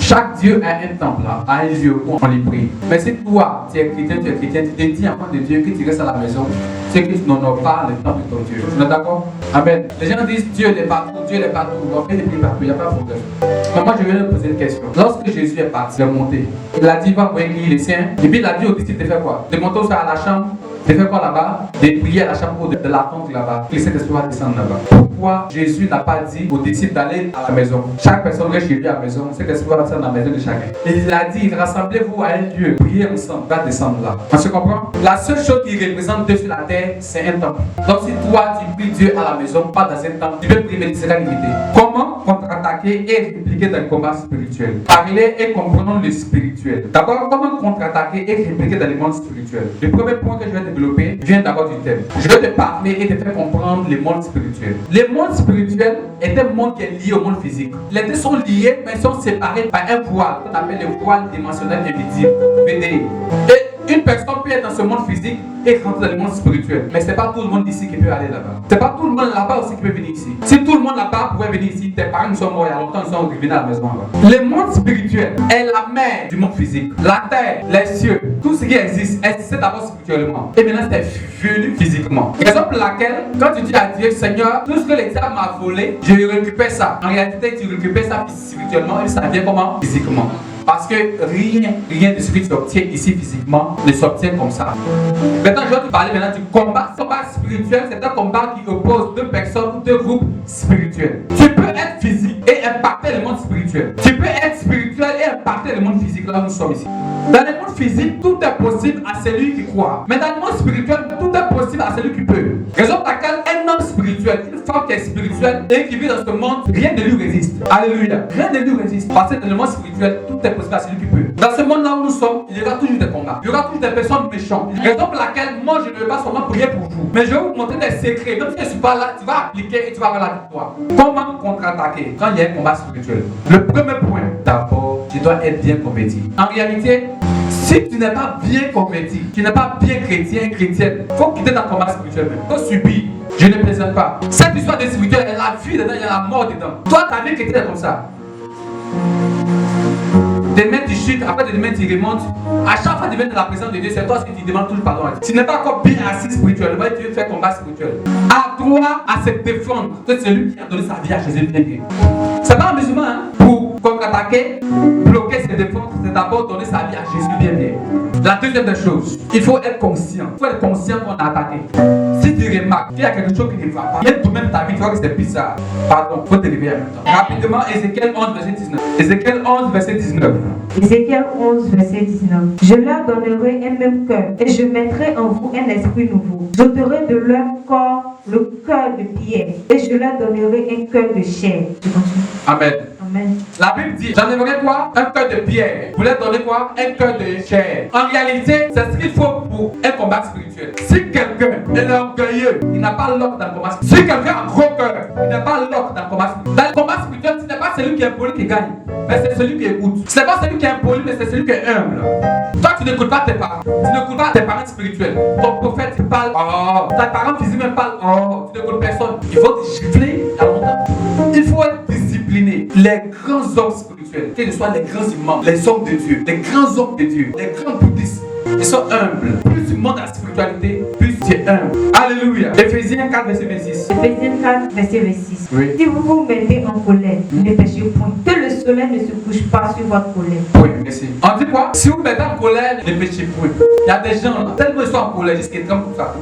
Chaque Dieu a un temple, a un lieu où on les prie. Mais si toi, tu es chrétien, tu te dis enfant de Dieu que tu restes à la maison, c'est que tu n'honores pas le temple de ton Dieu. Tu es d'accord? Amen. Les gens disent Dieu n'est partout, Dieu n'est partout. On fait des prières partout, il n'y a pas de problème. Mais moi, je vais te poser une question. Lorsque Jésus est parti, il est monté. Il a dit, va envoyer les siens. Et puis il a dit aux disciples de faire quoi? De monter à la chambre. De faire quoi là-bas? De prier à la chambre de l'attente là-bas. Que cet esprit va descendre là-bas. Pourquoi Jésus n'a pas dit aux disciples d'aller à la maison? Chaque personne reste chez lui à la maison. Cet esprit va descendre dans la maison de chacun. Et il a dit, rassemblez-vous à un lieu. Priez ensemble. Va descendre là. On se comprend? La seule chose qui représente Dieu sur la terre, c'est un temple. Donc si toi, tu pries Dieu à la maison, pas dans un temple, tu peux prier, mais tu seras limité. Comment contre-attaquer et répliquer dans le combat spirituel? Parler et comprendre le spirituel. D'abord, comment contre-attaquer et répliquer dans le monde spirituel? Le premier point que je vais développer vient d'abord du thème. Je vais te parler et te faire comprendre le monde spirituel. Le monde spirituel est un monde qui est lié au monde physique. Les deux sont liés, mais sont séparés par un voile qu'on appelle le voile dimensionnel invisible, VDI. Et une personne peut être dans ce monde physique et rentrer dans le monde spirituel. Mais ce n'est pas tout le monde ici qui peut aller là-bas. Ce n'est pas tout le monde là-bas aussi qui peut venir ici. Si tout le monde là-bas pouvait venir ici, tes parents sont morts il y a longtemps, ils sont revenus à la maison là-bas. Le monde spirituel est la mère du monde physique. La terre, les cieux, tout ce qui existe d'abord spirituellement. Et maintenant c'est venu physiquement. Raison pour laquelle, quand tu dis à Dieu, Seigneur, tout ce que le diable m'a volé, je récupère ça. En réalité, tu récupères ça spirituellement et ça vient comment? Physiquement. Parce que rien de ce que tu obtiens ici physiquement ne s'obtient comme ça. Maintenant, je vais te parler maintenant du combat. Le combat spirituel, c'est un combat qui oppose deux personnes ou deux groupes spirituels. Tu peux être physique et impacter le monde spirituel. Tu peux être spirituel et impacter le monde physique là où nous sommes ici. Dans le monde physique, tout est possible à celui qui croit. Mais dans le monde spirituel, tout est possible à celui qui peut. Raison pour laquelle un homme spirituel, une femme qui est spirituelle et qui vit dans ce monde, rien ne lui résiste. Alléluia. Rien ne lui résiste. Parce que dans le monde spirituel, tout est possible à celui qui peut. Dans ce monde-là où nous sommes, il y aura toujours des combats. Il y aura toujours des personnes méchantes. Raison pour laquelle moi je ne vais pas seulement prier pour vous, mais je vais vous montrer des secrets. Même si je ne suis pas là, tu vas appliquer et tu vas avoir la victoire. Comment contre-attaquer quand il y a un combat spirituel? Le premier point, d'abord, tu dois être bien converti. En réalité, si tu n'es pas bien converti, tu n'es pas bien chrétien, chrétienne, il faut quitter ton combat spirituel même. Il faut subir. Je ne plaisante pas. Cette histoire de spirituel, il y a la vie dedans, il y a la mort dedans. Toi, ta vie chrétienne est comme ça. Demain tu chutes, après demain tu remontes. À chaque fois que tu viens de la présence de Dieu, c'est toi qui demandes toujours pardon. Tu n'es pas encore bien assis spirituellement, tu veux faire combat spirituel. À toi à se défendre. C'est celui qui a donné sa vie à Jésus bien bien. C'est pas un musulman hein? Pour contre-attaquer, bloquer, se défendre, c'est d'abord donner sa vie à Jésus bien bien. La deuxième des choses, il faut être conscient. Il faut être conscient qu'on a attaqué. Si tu remarques qu'il y a quelque chose qui ne va pas, il y a un domaine de ta vie, tu vois que c'est bizarre. Pardon, il faut te réveiller en même temps. Rapidement, Ézéchiel 11, verset 19. Ézéchiel 11, verset 19. Ézéchiel 11, verset 19. Je leur donnerai un même cœur et je mettrai en vous un esprit nouveau. J'ôterai de leur corps le cœur de pierre et je leur donnerai un cœur de chair. Amen. Amen. La Bible dit, j'enlèverai quoi? Un cœur de pierre. Vous leur donnez quoi? Un cœur de chair. En réalité, c'est ce qu'il faut pour un combat spirituel. Si quelqu'un est orgueilleux, il n'a pas l'ordre dans le combat spirituel. Si quelqu'un a un gros cœur, il n'a pas l'ordre dans le combat spirituel. Dans le combat spirituel, ce n'est pas celui qui est poli qui gagne, mais c'est celui qui écoute. Ce n'est pas celui qui est impoli, mais c'est celui qui est humble. Toi, tu n'écoutes pas tes parents. Tu n'écoutes pas tes parents spirituels. Ton prophète, il parle, oh. Tes parents physiques même parlent, oh. Tu n'écoutes personne. Il faut te gifler à longtemps. Il faut être discipliné. Les grands hommes spirituels, que ce soit les grands imams, les hommes de Dieu, les grands hommes de Dieu, les grands bouddhistes, ils sont humbles. Plus tu montes la spiritualité, plus tu es humble. Alléluia. Éphésiens 4, verset 26. Éphésiens 4, verset 26. Oui. Si vous vous mettez en colère, ne péchez point. Que le soleil ne se couche pas sur votre colère. Oui, merci. On dit quoi? Si vous mettez en colère, ne péchez point. Il y a des gens là, tellement ils sont en colère, ils sont comme ça.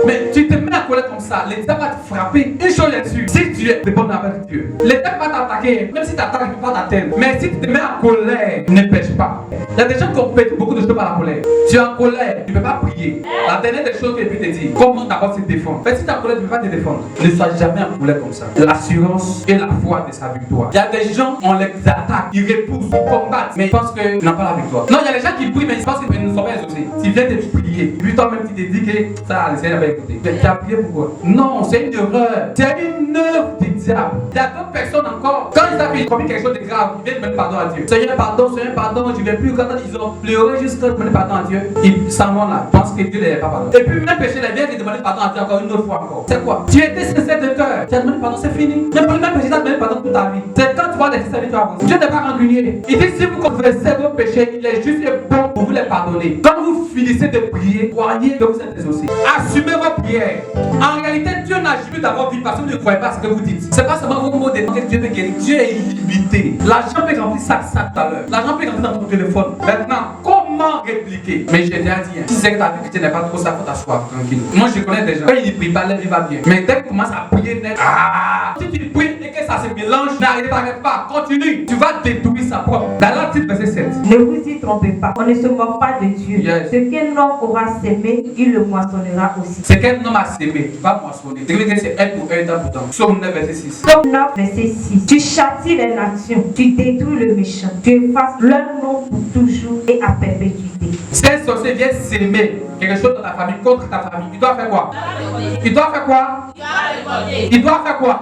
Mais tu te mets en colère comme ça, l'État va te frapper. Une chose est sûre, si tu es de bonne avec Dieu, l'État va t'attaquer, même si t'attaques, il ne peut pas t'atteindre. Mais si tu te mets en colère, ne pêche pas. Il y a des gens qui ont pété beaucoup de choses par la colère. Tu es en colère, tu ne peux pas prier. La dernière des choses que je peux te dire, comment d'abord se défendre. Mais si tu es en colère, tu ne peux pas te défendre. Ne sois jamais en colère comme ça. L'assurance et la foi de sa victoire. Il y a des gens, on les attaque, ils repoussent, ils combattent, mais ils pensent qu'ils n'ont pas la victoire. Non, il y a des gens qui prient, mais ils pensent qu'ils ne sont pas exaucés. Tu viens de prier, puis toi-même tu te dis que ça, le Seigneur va écouter. Tu as prié pourquoi? Non, c'est une erreur. C'est une œuvre du diable. Il y a d'autres personnes encore, quand ils savent qu'ils ont commis quelque chose de grave, ils viennent demander pardon à Dieu. Seigneur, pardon, je ne vais plus. Quand ils ont pleuré jusqu'à demander pardon à Dieu, ils s'en vont là. Ils pensent que Dieu ne les a pas pardonné. Et puis, même péché, ils viennent demander pardon à Dieu encore une autre fois encore. C'est quoi? Tu étais sincère de cœur. Tu as demandé pardon, c'est fini. Même pour le même péché, tu as demandé pardon toute ta vie. C'est quand tu vas laisser sa vie, tu vas avancer. Dieu n'est pas rancunier. Il dit si vous confessez vos péchés, il est juste et bon pour vous les pardonner. Quand vous finissez de prier, croyez que vous êtes exaucés. Assumez vos prières. En réalité, Dieu n'a jamais d'avoir vie parce que vous ne croyez pas ce que vous dites. C'est pas seulement vos mots de que Dieu peut guérir. Dieu est illimité. L'argent peut remplir ça tout à l'heure. L'argent peut rentrer dans ton téléphone. Maintenant, comment répliquer? Mais j'ai déjà dit, si c'est que ta vie chrétienne n'est pas trop, ça faut t'asseoir tranquille. Moi je connais des gens, quand ils ne prient pas, leur vie va bien. Mais dès qu'ils commencent à prier net, si tu pries et que ça se mélange, n'arrête pas, continue. Tu vas détruire sa propre. Dans la petite verset 7. Ne vous y trompez pas, on ne se moque pas de Dieu. Yes. Ce qu'un homme aura sémé, il le moissonnera aussi. C'est qu'un homme a sémé, va moissonner. C'est un pour un, temps pour temps. Psaume 9, verset 6. Psaume 9, verset 6. Tu châties les nations, tu détruis le méchant, tu effaces leur nom pour toujours et à perpétuité. Si un sorcier vient s'aimer quelque chose dans ta famille, contre ta famille, il doit faire quoi? Il doit faire quoi? Il doit faire quoi?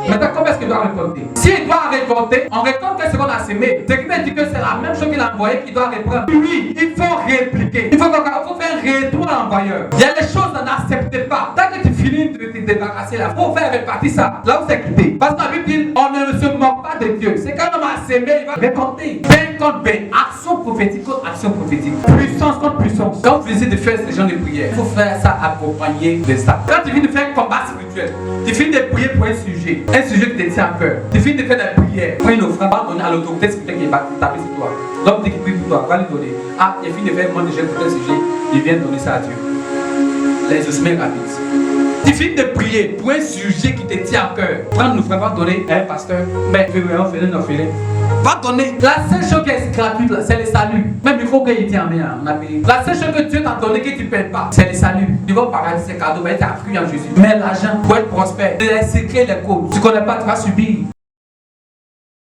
Maintenant, comment est-ce qu'il doit récolter? S'il doit récolter, on récolte ce qu'on a sémé. Ce qui veut dire que c'est la même chose qu'il a envoyé qu'il doit reprendre. Oui, il faut répliquer. Il faut faire un retour à l'envoyeur. Il y a des choses à n'accepter pas. Tant que tu finis de te débarrasser là, il faut faire répartir ça. Là où c'est quitté. Parce que la Bible dit, on ne se moque pas de Dieu. C'est quand on a sémé, il va récolter. Ben contre ben. Action prophétique contre action prophétique. Puissance contre puissance. Quand vous essayez de faire ce genre de prière, il faut faire ça accompagné de ça. Quand tu finis de faire un combat spirituel, tu finis de prier pour un sujet qui te tient à cœur. Tu finis de faire des prières. Prends une offrande, va donner à l'autorité spirituelle qui est tapée sur toi. L'homme qui prie pour toi, va lui donner. Ah, il finit de faire un monde de jeunes pour un sujet, il vient donner ça à Dieu. Les ossements rapides. Tu finis de prier pour un sujet qui te tient à cœur. Prends une offrande, va donner à un pasteur. Mais un orphelin. Va donner. La seule chose qui est gratuite, c'est le salut. Même il faut qu'il tient bien. La seule chose que Dieu t'a donné que tu ne payes pas, c'est le salut. Tu vas au paradis, c'est cadeau, mais tu as cru en Jésus. Mais l'argent, pour être prospère, les secrets, les codes, tu ne connais pas, tu vas subir.